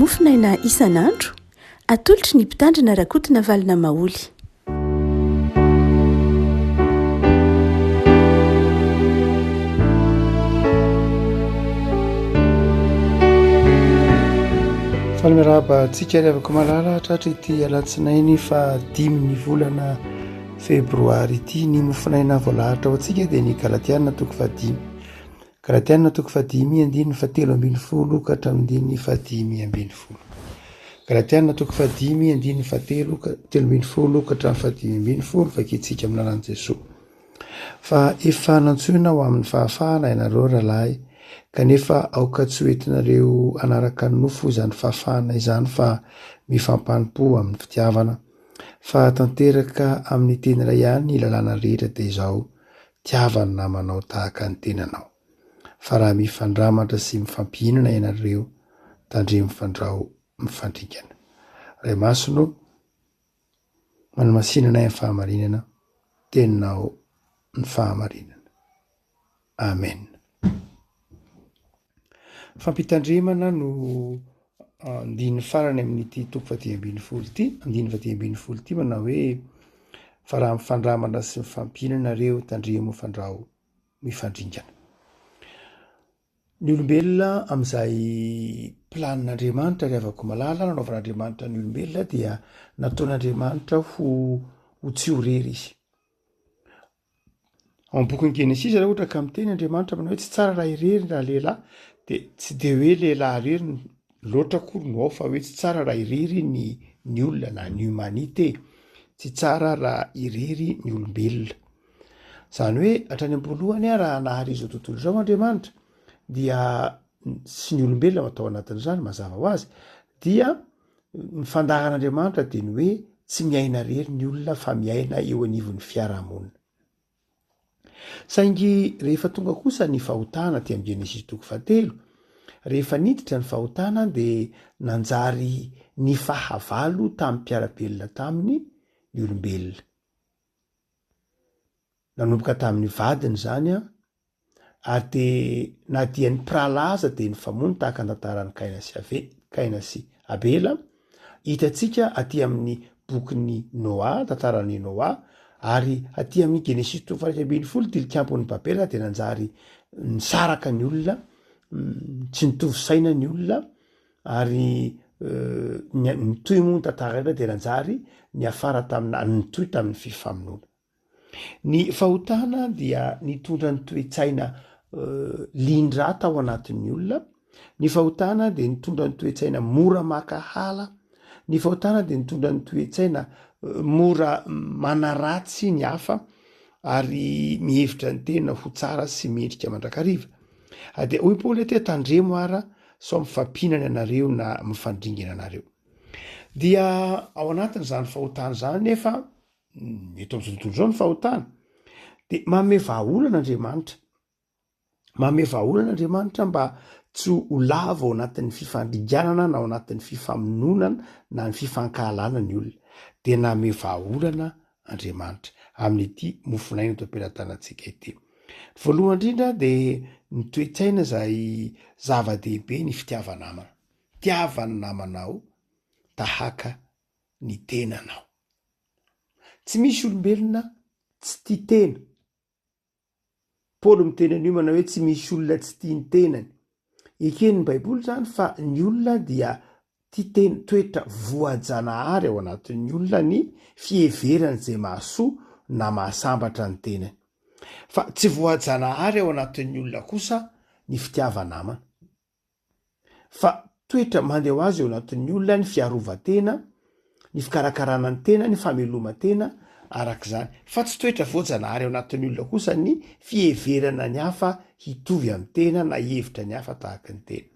mofinaina isan'andro atolotry ny mpitandrina rakotina valina maoly. Falmiraba tsika riavako malala tratra ity alatsinainy fa 5 volana febroary ity ny mofinaina voalahatra ho antsika dia ny galatiana toko 5. Galatiana toko 5 andiny fa 13 ka hatramin'ny 15. Galatiana toko 5 andiny fa 13 ka hatramin'ny 15 vakitsika amin'ny anaran'i Jesosy. Fa efa nantsoina ho amin'ny fahafahana ianareo rahalahy, kanefa aoka tsy hoentinareo anaraka ny nofo izany fahafahana izany fa mifampanipo amin'ny fitiavana, fa tanteraka amin'ny teny iray ihany ny lalàna rehetra dia izao: tiavany namanao tahaka ny tenanao. Fa raha mifandramatra sy mifampihinana ianareo, tandre mifandrao mifandringana. Ray Masino, manamasinana ny fahamarinana, teninao ny fahamarinana. Amen. Fampitandremana no andiny farany amin'ity toko 10 ity, andiny 10 ity manao hoe: fa raha mifandramana sy mifampihinana nareo, tandremo mifandrao mifandringana. Ny olombelona amin'izay planin'Andriamanitra riavako malala, nanaovan'Andriamanitra ny olombelona dia nataon'Andriamanitra ho tsy ho rery izy. Ao amin'ny bokin'ny Genesisa raha ohatra ka miteny Andriamanitra manao hoe tsy tsara raha irery raha lehilahy, dia tsy dia hoe lehilahy rery loatra akory no ao, fa hoe tsy tsara raha irery ny olona na ny humanité, tsy tsara raha irery ny olombelona. Zany hoe hatrany am-polohany raha nahary izao tontolo izao Andriamanitra, dia sy ny olombelona matao anatin'izany mazava ho azy, dia ny fandaharan'Andriamanitra dia ny hoe tsy miaina rery ny olona fa miaina eo anivon'ny fiarahamonina. Saingy rehefa tonga kosa ny fahotana aty amin'ny Genesisy toko 3, rehefa niditra ny fahotana dia nanjary ny fahavalo tamin'ny mpiarabelona taminy ny olombelona. Nanomboka tamin'ny vadiny zany ary dia na dia ny pralaza dia ny famono tahaka ny tantaran'ny Kaina sy Abela, hitantsika aty amin'ny bokin'ny Noa, tantaran'ny Noa, ary aty amin'ny Genesisy toko 10 tilikampon'ny Babela dia nanjary nisaraka ny olona, tsy nitovy saina ny olona, ary nitoy moa ny tantara ireo dia nanjary niafara nitoy tamin'ny fifamonoana. Ny fahotana dia nitondra ny toe-tsaina lindrata ao anatin'ny olona. Ny fahotana dia nitondra ny toe-tsaina mora makahala. Ny fahotana dia nitondra ny toe-tsaina mora manaratsy ny hafa ary mihevitra ny tena ho tsara sy mendrika mandrakariva. Dia hoy Paoly aty: tandremo ara sao mifampihinana ianareo na mifandringana ianareo. Dia ao anatin'izany fahotana zany nefa eto amin'izao tontolo izao ny fahotana dia manome vahaolana Andriamanitra. Manome vahaolana Andriamanitra mba tsy ho lava ao anatin'ny fifandringanana na ao anatin'ny fifamononana na ny fifankahalana ny olona. Dia nanome vahaolana Andriamanitra amin'ity mofinaina eto am-pelantanantsika ity. Voalohany indrindra dia ny toe-tsaina izay zava-dehibe ny fitiavanamana. Tiavany namanao tahaka ny tenanao. Tsy misy olombelona tsy tia tena. Paoly miteny an'io manao hoe tsy misy olona tsy tia ny tenany. Eken'ny Baiboly zany fa ny olona dia tia tena, toetra voajanahary ao anatin'ny olona ny fieverana izay mahasoa na mahasambatra ny tenany. Fa tsy voajanahary ao anatin'ny olona kosa ny fitiavanamana. Fa toetra mandeha ho azy ao anatin'ny olona ny fiarovan-tena, ny fikarakarana ny tena, ny fameloma-tena arak'izany. Fa tsy toetra voajanahary ao anatin'ny olona kosa ny fieverana ny hafa hitovy amin'ny tena na hevitra ny hafa tahaka ny tena.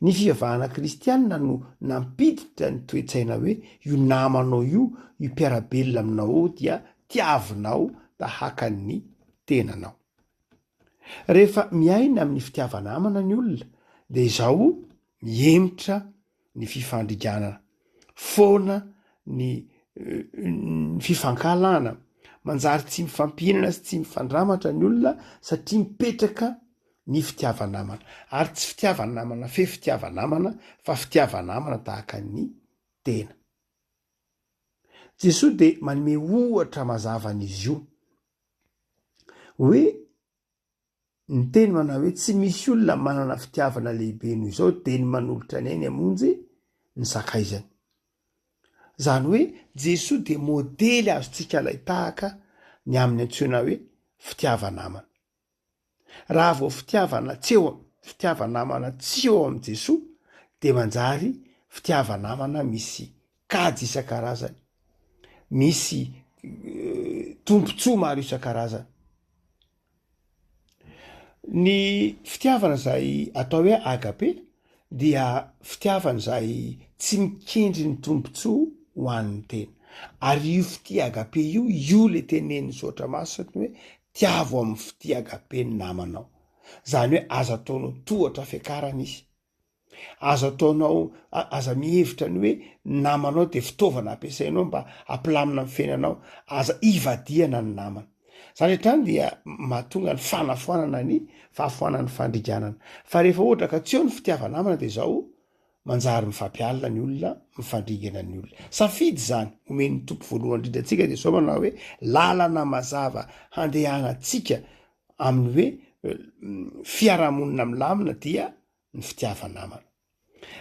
Ny fivavahana kristianina no nampiditra ny toe-tsaina hoe io namanao io mpiarabelona aminao dia tiavinao tahaka ny tenanao. Rehefa miaina amin'ny fitiavanamana ny olona dia izao miemotra ny fifandringanana, foana ny fifankahalana, manjary tsy mifampihinana sy tsy mifandramatra ny olona satria mipetraka ny fitiavanamana ary tsy fitiavanamana fe fitiavanamana fa fitiavanamana tahaka ny tena. Jesosy de manome ohatra mazavan'izy io hoe ny teny manao hoe tsy misy olona manana fitiavana lehibe noho izao de ny manolotra ny ainy amonjy ny sakaizany. Zany hoe Jesosy de modely azontsika lay tahaka ny amin'ny antsoina hoe fitiavanamana. Raha vao fitiavanamana tsy eo am' Jesosy de manjary fitiavanamana misy kajy isan-karazany, misy tompontsoa maro isan-karazany. Ny fitiavana zay atao hoe agape dia fitiavana zay tsy mikendry ny tompontsoa ho an'ny tena. Ary io fiti agape io le tenen'ny Saotra Masina hoe tiavo amin'ny fiti agape ny namanao. Zany hoe aza ataonao tohatra fiakarana izy. Aza mihevitra ny hoe namanao de fitaovana ampiasainao mba hampilamina amin'ny fiainanao, aza ivadiana ny namana. Zany hatrany dia mahatonga ny fanafoanana ny fahafoanan'ny fandriganana. Fa rehefa ohatra ka tsy eo ny fitiavanamana de zao manjary mifampialina ny olona, mifandringana ny olona. Safidy zany omen'ny tompo voalohany indrindra antsika de zao manao hoe lalana mazava handehanantsika amin'ny hoe fiarahamonina milamina dia ny fitiavanamana.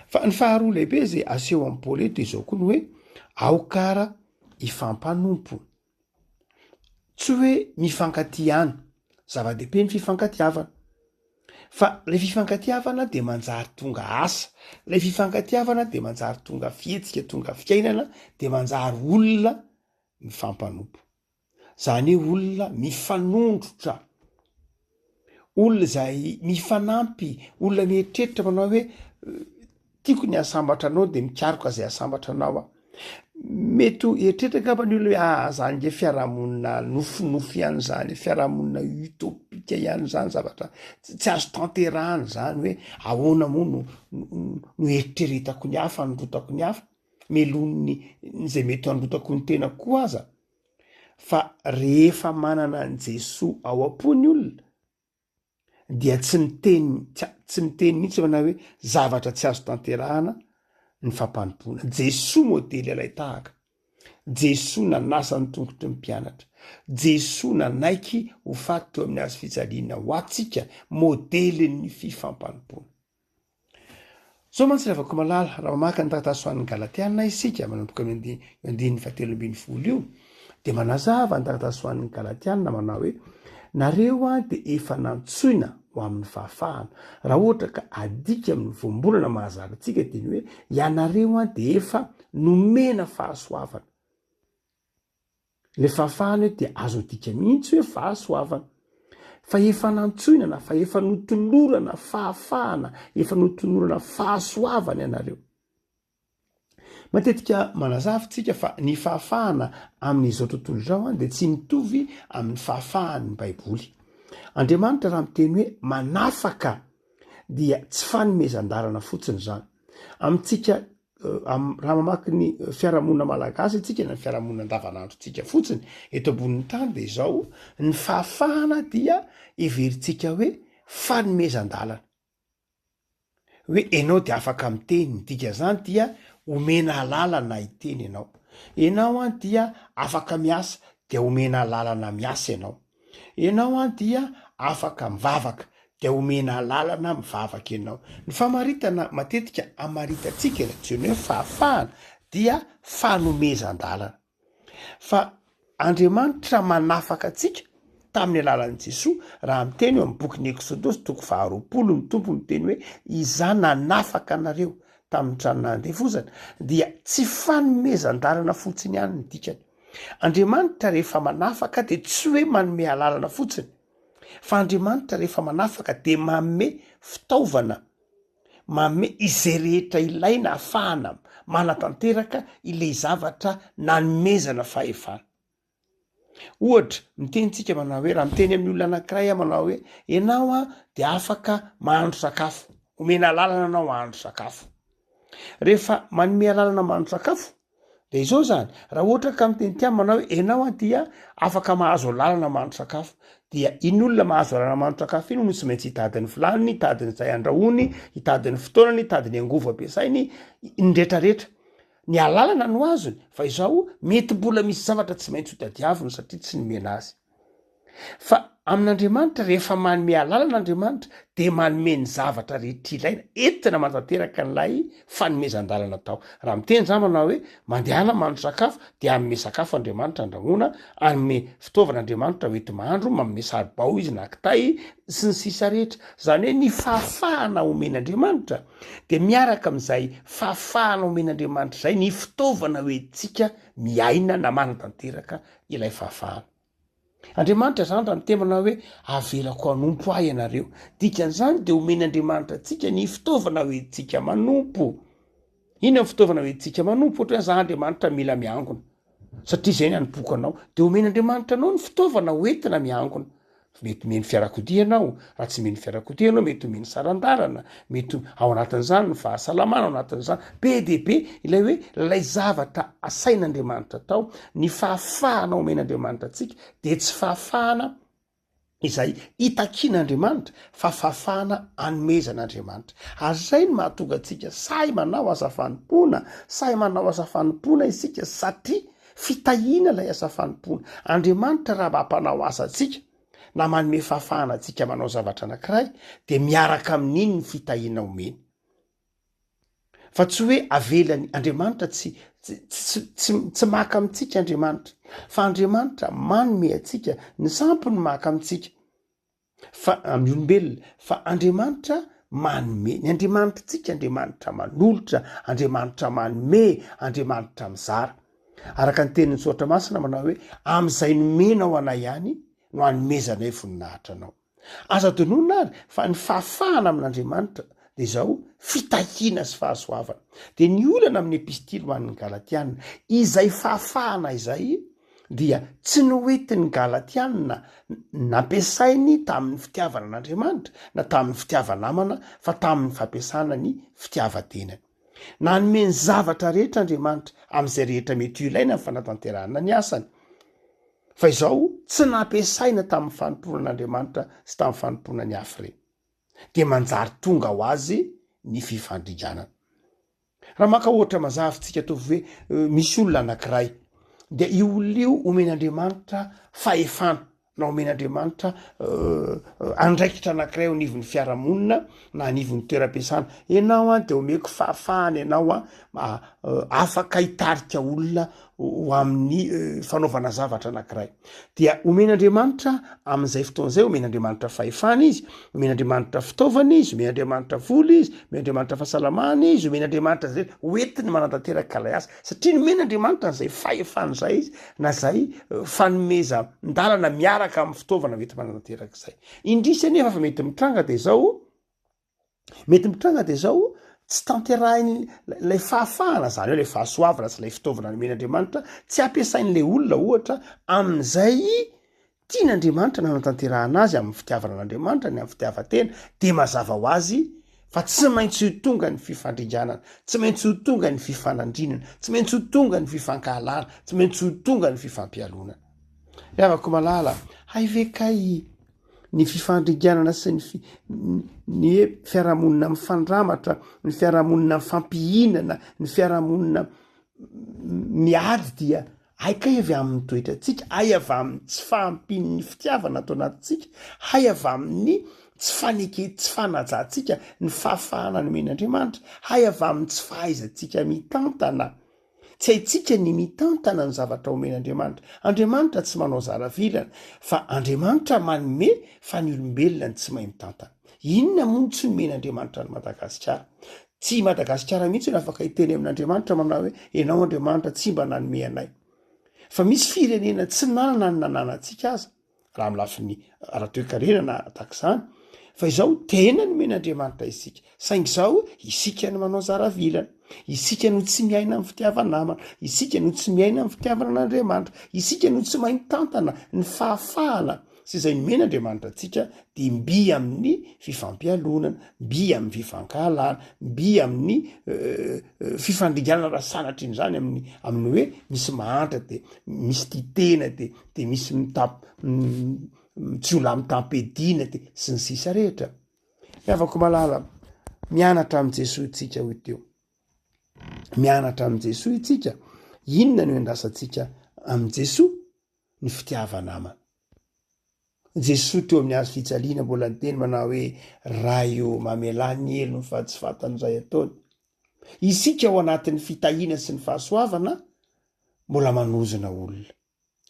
Fa ny faharoa lehibe zay aseho amin'ny Paoly eto izao koa ny hoe aokara ifampanompo. Tsy hoe mifankatiana, zava-dehibe ny fifankatiavana. Fa le fifankatiavana de manjary tonga asa, le fifankatiavana de manjary tonga fihetsika, tonga fiainana, de manjary olona mifampanompo. Zany hoe olona mifanondrotra, olona zay mifanampy, olona mieritreritra manao hoe tiako ny asambatra anao de mikaroka zay asambatra anao a. Mety eritreritra angamba ny olona hoe zany nge fiarahamonina nofinofy ihany zany, fiarahamonina utopika ihany zany zavatra tsy azo tanterahana zany hoe ahoana moa no eritreretako ny hafa, nodrotako ny hafa, melon'ny zay mety androtako ny tena koa aza. Fa rehefa manana an Jesosy ao am-pony olona dia tsy miteny mihitsy manao hoe zavatra tsy azo tanterahana ny fampanompona. Jesosy modely alay tahaka. Jesosy nanasa ny tongotry ny mpianatra. Jesosy nanaiky ho faty teo amin'ny hazo fijaliana ho atsika modely ny fifampanompona. So mantsy ravako malala raha mamaka ny taratasy ho an'ny Galatiana isika manomboka amin'ny 7:7 io de manazava ny taratasy ho an'ny Galatiana manao hoe nareo de efa nantsoina ho amin'ny fahafahana. Raha ohatra ka adika amin'ny voambolana mahazaka antsika de ny hoe ianareo de efa nomena fahasoavana. Le fahafahana dia azo adika mihitsy hoe fahasoavana. Fa efa nantsoinana, fa efa notonorana fahafahana, efa notonorana fahasoavana ianareo. Matetika manazavitsika fa ny fahafahana amin'izao tontolo izao de tsy mitovy amin'ny fahafahan'ny Baiboly. Andriamanitra raha miteny hoe manafaka dia tsy fanomezan-dalana fotsiny zany. Amintsika raha mamaky ny fiarahamonina malagasy tsika na fiarahamonina andavanandrotsika fotsiny eto ambonin'ny tany de zao ny fahafahana dia everitsika hoe fanomezan-dalana. Hoe enao de afaka miteny, dika zany dia omena lalana iteny ianao. Enao dia afaka miasa de omena lalana miasa ianao. Enao dia afaka mivavaka de omena lalana mivavaka ianao. Ny famaritana matetika amaritatsika ny hoe fahafahana dia fanomezan-dalana. Fa Andriamanitra manafaka atsika tamin'ny alalan'i Jesosy raha miteny eo amin'ny bokin'ny Exodosy 20 ny tompo miteny hoe iza nanafaka anareo tamin'ny tranona andefozana dia tsy fanomezan-dalana fotsiny ihany ny dikany. Andriamanitra rehefa manafaka de tsy hoe manome lalana fotsiny, fa Andriamanitra rehefa manafaka de manome fitaovana, manome izay rehetra ilaina ahafahana manatanteraka ilay zavatra nanomezana fahefana. Ohatra mitenitsika manao hoe raha miteny amin'ny olona anankiray manao hoe enao de afaka mahandro sakafo, omena lalana anao mahandro sakafo. Rehefa manome lalana mahandro sakafo de izao zany raha ohatra ka miteny ty manao hoe enao a dia afaka mahazo lalana mahandro sakafo dia in'olona mahazo lalana mahandro sakafo iny no tsy maintsy hitadiny filaniny hitadiny zay andrahony hitadiny fotoanany hitadiny angovo ampiasainy indretrarehetra ny alalana no azony fa izao mety mbola misy zavatra tsy maintsy hotadiaviny satria tsy nomena azy fa amin'Andriamanitra rehefa manome alalan'Andriamanitra de manome ny zavatra rehetra ilaina entina mantanteraka n'lay fanomezan-dalana tao raha miteny zany manao hoe mandehana mahandro sakafo de anome sakafo Andriamanitra andrahona anome fitaovan'Andriamanitra hoety mahandro manome saribao izy na kitay sy ny sisa rehetra zany hoe ny fahafahana omen'Andriamanitra de miaraka amin'izay fahafahana omen'Andriamanitra zay ny fitaovana hoentsika miaina na manatanteraka ilay fahafahana Andriamanitra zany raha mitemana hoe avelako hanompo ahy ianareo dikan'izany de omen'Andriamanitra atsika ny fitaovana hoentsika manompo iny amin'ny fitaovana hoentsika manompo ohatra hoe za Andriamanitra mila miangona satria zay ny anompoka anao de omen'Andriamanitra anao ny fitaovana hoentina miangona mety omeny fiarakodia ianao raha tsy meny fiarakodia ianao mety omeny sarandarana mety ao anatin'izany ny fahasalamana ao anatin'izany be de be ilay hoe lay zavatra asain'Andriamanitra tao ny fahafahana omen'Andriamanitra atsika de tsy fahafahana izay itakian'Andriamanitra fa fahafahana anomezan'Andriamanitra ary zay ny mahatonga atsika say manao asa fanompoana say manao asa fanompoana isika satria fitahiana lay asa fanompoana Andriamanitra raha mampanao asa atsika na manome fahafahana atsika manao zavatra anankiray de miaraka amin'iny ny fitahiana omeny fa tsy hoe avelany Andriamanitra tsy maka amintsika Andriamanitra fa Andriamanitra manome atsika ny sampony maka amintsika fa amin'ny olombelona fa Andriamanitra manome ny Andriamanitra tsika Andriamanitra manolotra Andriamanitra manome Andriamanitra mizara araka ny tenin'ny Soatra Masina manao hoe am'izay nomenao anay ihany no anomezanay voninahitra anao aza donona ary fa ny fahafahana amin'Andriamanitra de zao fitahiana sy fahasoavana de ny olana amin'ny epistily ho an'ny Galatiana izay fahafahana izay dia tsy noentin'ny Galatiana nampiasainy tamin'ny fitiavana an'Andriamanitra na tamin'ny fitiavanamana fa tamin'ny fampiasana ny fitiavan-tenany na nomeny zavatra rehetra Andriamanitra amin'izay rehetra mety ilaina ny fanatanterahana ny asany fa izao tsy nampiasaina tamin'ny fanompoanan'Andriamanitra sy tamin'ny fanompoana ny hafa ireny de manjary tonga ho azy ny fifandriganana raha maka ohatra mazavintsika ataovy hoe misy olona anankiray de io olona io omen'Andriamanitra fahefana na omen'Andriamanitra andraikitra anankiray onivon'ny fiarahamonina na anivon'ny toeram-piasana ianao a de omeko fahafahana ianao a afaka hitarika olona ho amin'ny fanaovana zavatra anankiray dia omen'Andriamanitra amin'izay fotoan'izay omen'Andriamanitra fahefana izy omen'Andriamanitra fitaovana izy omen'Andriamanitra vola izy omen'Andriamanitra fahasalamana izy omen'Andriamanitra zay hoentiny manatanteraka ilay asa satria nomen'Andriamanitra n'izay fahefana zay izy na zay fanomeza ndalana miaraka amin'ny fitaovana mety manatanteraka izay indrisy nefa fa mety mitranga de zao tsy tanterahiny lay fahafahana zany hoe lay fahasoavana sy lay fitaovana nomen'Andriamanitra tsy ampiasain'lay olona ohatra amin'izay tian'Andriamanitra na natanterahana azy amin'ny fitiavana an'Andriamanitra ny amin'ny fitiavan-tena de mazava ho azy fa tsy maintsy ho tonga ny fifandrinjanana tsy maintsy ho tonga ny fifanandrinana tsy maintsy ho tonga ny fifankahalana tsy maintsy ho tonga ny fifampialonana avako malala haivekay ny fifandringanana sy ny hoe fiarahamonina mifandramatra ny fiarahamonina mifampihinana ny fiarahamonina miady dia haikay avy amin'ny toetratsika hay avy amin'ny tsy fahampin'ny fitiavana atao anatintsika hay avy amin'ny tsy fanekety tsy fanajantsika ny fahafahana nomen'Andriamanitra hay avy amin'ny tsy fahaizantsika mitantana tsy haitsika ny mitantana ny zavatra omen'Andriamanitra Andriamanitra tsy manao zaravilana fa Andriamanitra manome fa ny olombelona ny tsy mahay mitantana inona moa tsy nomen'Andriamanitra ny Madagasikara tsy Madagasikara mihitsy no afaka hiteny amin'Andriamanitra manao hoe ianao Andriamanitra tsy mba nanome anay fa misy firenena tsy nanana ny nananantsika aza raha milafin'ny ara-toe-karena na takizany fa izao tena nomen'Andriamanitra isika saingy izao isika no manao zaravilana isika no tsy miaina amin'ny fitiavanamana isika no tsy miaina amin'ny fitiavana an'Andriamanitra isika no tsy mahay mitantana ny fahafahana sy izay nomena Andriamanitra antsika de mby amin'ny fifampialonana, mby amin'ny fifankahalana, mby amin'ny fifandringanana raha sanatry n'izany amin'ny hoe misy mahantra de misy titena de misy tsy ola mitampedina de sy ny sisa rehetra. Afaka malala mianatra amin'i Jesosy tsika ho teo. Mianatra amin'i Jesosy itsika, inona no endrasantsika amin'i Jesosy? Ny fitiavana namana. Jesosy teo amin'ny hazo fijaliana mbola niteny manao hoe raha io mamelany elo fa tsy fantan'izay ataony. Isika ao anatin'ny fitahiana sy ny fahasoavana mbola manozona olona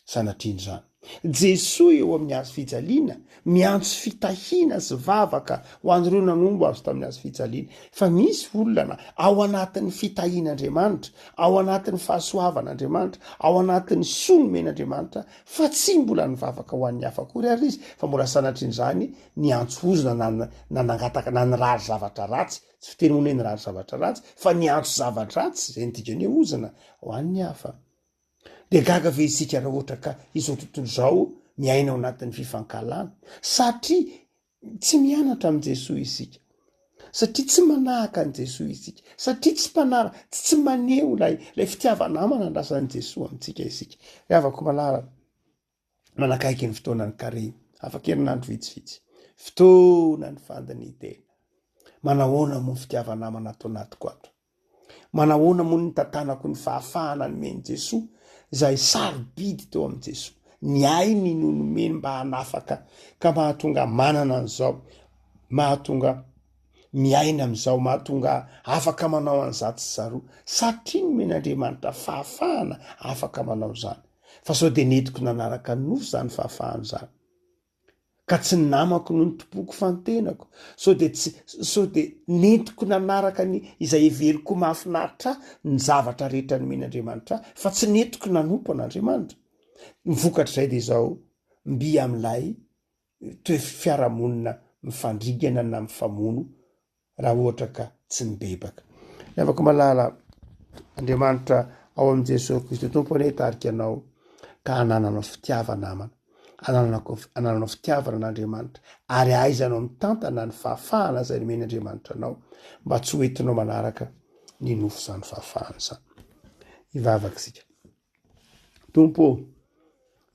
sanatrian'izany. Jesosy eo amin'ny hazo fijaliana miantso fitahiana sy vavaka ho an'ireo nanombo azy tamin'ny hazo fijaliana. Fa misy olona ao anatin'ny fitahian'Andriamanitra, ao anatin'ny fahasoavan'Andriamanitra, ao anatin'ny sonomen'Andriamanitra, fa tsy mbola nivavaka ho an'ny hafa akory ary izy, fa mbola sanatrian'izany ny antso ozona na nangataka na nirary zavatra ratsy, tsy fiteny hoe nirary zavatra ratsy, fa ny antso zavatra ratsy zay nodikany hoe ozona ho an'ny hafa. De gaga ve isika raha ohatra ka izao tontolo zao miaina ao anatin'ny fifankalana, satria tsy mianatra amin'i Jesosy isika, satria tsy manahaka an'i Jesosy isika, satria tsy mpanara, tsy maneho lay fitiavanamana andrasan'i Jesosy amintsika isika. Afaka malala manakaiky ny fotoanany kare, afaka herinandro vitsivitsy, fotoanany fandany tena. Manahoana moa fitiavanamana ato anatiko ato? Manahoana moa ny tantanako ny fahafahana nomeny Jesosy, izay sarobidy teo amin'i Jesosy. Ny ainy no nomeny mba hanafaka ka mahatonga manana an'izao, mahatonga miaina amin'izao, mahatonga afaka manao an'zato sy zaroa, satria nomen'Andriamanitra fahafahana afaka manao izany. Fa sao de netiko nanaraka ny nofo zany fahafahana zany, ka tsy ny namako no ny tompoko fantenako, sao de netiko nanaraka ny izay heveriko mahafinaritra ny zavatra rehetra nomen'Andriamanitra, fa tsy netiko nanompo an'Andriamanitra. Mivokatra izay de zao mby amin'ilay fiarahamonina mifandringana na mifamono raha ohatra ka tsy mibebaka. Afaka malala Andriamanitra ao amin'i Jesosy Kristy tompony tarika anao ka hanananao fitiavanamana, hanananao fitiavana n'Andriamanitra, ary aizanao mitantana ny fahafahana izay nomen'Andriamanitra anao, mba tsy hoentinao manaraka ny nofo zany fahafahana zany. Ivavaka isika. Tompo,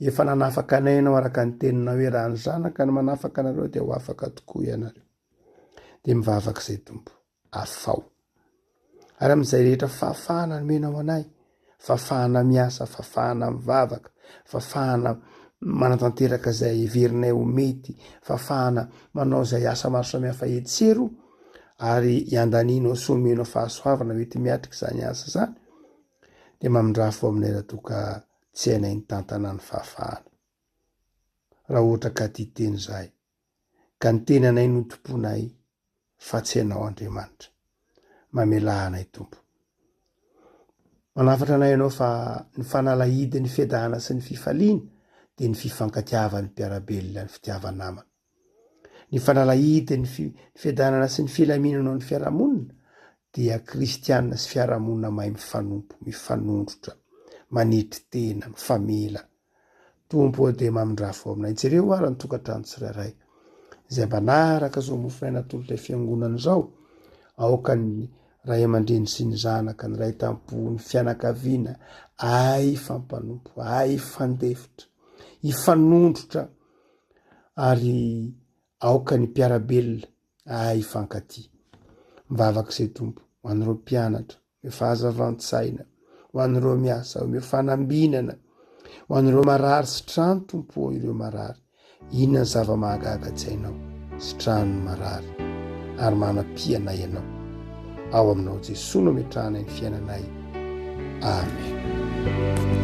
efa nanafaka anay ianao araka ny teninao hoe raha ny zanaka no manafaka anareo dia ho afaka tokoa ianareo. De mivavaka izay Tompo, afao. Ary amin'izay rehetra fahafahana nomenao anay, fahafahana miasa, fahafahana mivavaka, fahafahana manatanteraka izay heverinay ho mety, fahafahana manao izay asa maro samihafa etsero, ary iandaninao sy omenao fahasoavana mety miatrika izany asa zany, de mamindrafo aminay raha toka tsy hainay nitantana ny fahafahana. Raha ohatra ka ty teny izay, ka ny tenanay no tomponay, fa tsy ianao Andriamanitra. Mamela anay Tompo. Manafatra anay ianao fa ny fanalahidy ny fiadahana sy ny fifaliana de ny fifankatiavan'ny mpiarabelona, ny fitiavanamana. Ny fanalahidy ny fiadanana sy ny filaminana ny fiarahamonina dia kristianina sy fiarahamonina mahay mifanompo, mifanondrotra, manetry tena, mifamela. Tompo de mamindrafo aminay. Jereo ary ny tokantrano tsirairay izay manaraka zao mofinaina natolotra fiangonana zao, aoka ny ray aman-dreny sy ny zanaka, ny ray tampo, ny fianakaviana, ay fampanompo, ay fandefitra, ifanondrotra, ary aoka ny mpiarabelona, ay fankaty. Mivavaka izay Tompo, ho an'ireo mpianatra, ome fahazavan-tsaina, ho an'ireo miasa, ome fanambinana, ho an'ireo marary sy trano Tompo, ireo marary. Inona ny zava-mahagaga tsy hainao, sy trano marary, ary manam-piana ianao. Ao aminao Jesosy no metrahana ny fiainanay. Amen.